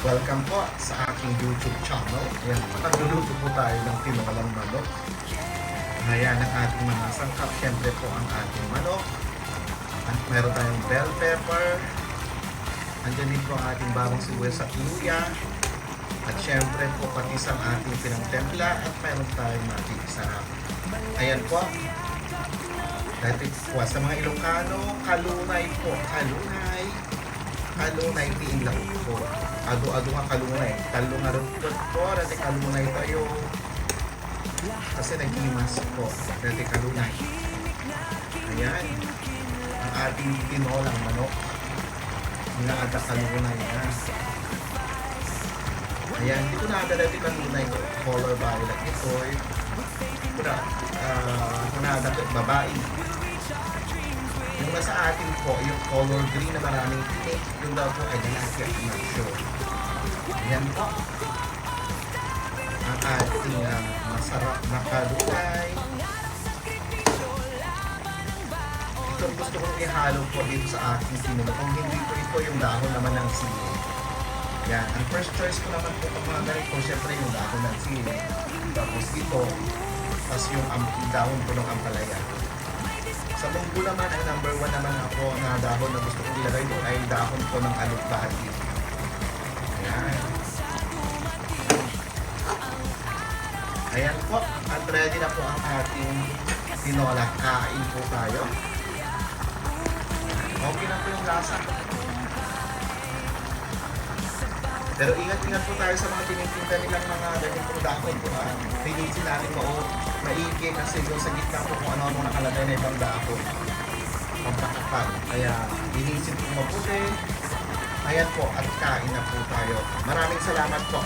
Welcome po sa aking YouTube channel. Ayan, nagluluto po tayo ng tinolang manok. Ayan ang ating mga sangkap. Siyempre po ang ating manok. At meron tayong bell pepper. Andiyan din po ang ating bawang sibuyas at luya. At siyempre po pati sa ating pinangtempla. At meron tayong ating sarap. Ayan po. Dati po sa mga Ilocano, kalunay po. Kalunay piin lang po. Ado-ado nga kalunay. Talungarot po. Dati kalunay tayo. Kasi nag-imas po. Dati kalunay. Ayan. Ang ating tinolang manok. Nga ada kalunay na. Ayan. Dito na ada dati kalunay ko. Color violet ito. Kung na ada babae. Yung nasa atin po, yung color green na maraming tinik, yung daw po ay lalaki at macho. Ayan po. Ang ating masarap na kalunay. Ito gusto kong ihalo po dito sa ating tinulo. Kung hindi po ito yung dahon naman ng sili. Yan. Ang first choice ko naman po pag mga ganito, syempre yung dahon ng sili. Tapos ito, tapos yung dahon po ng ampalaya. Sa munggo naman, ang number 1 naman ako na dahon na gusto kong ilagay doon ay dahon po ng alupbati. Ayan. Ayan po. At ready na po ang ating tinola. Kain po tayo. Okay na po yung lasa. Pero ingat-ingat po tayo sa mga tinitinda nilang mga ganyan po dahon po. Pilitin natin maigi kasi doon sa gitna po kung ano-ano nakalagay na ibang dahon. Pampakapal. Kaya inisin po mabuti. Ayan po at kain na po tayo. Maraming salamat po.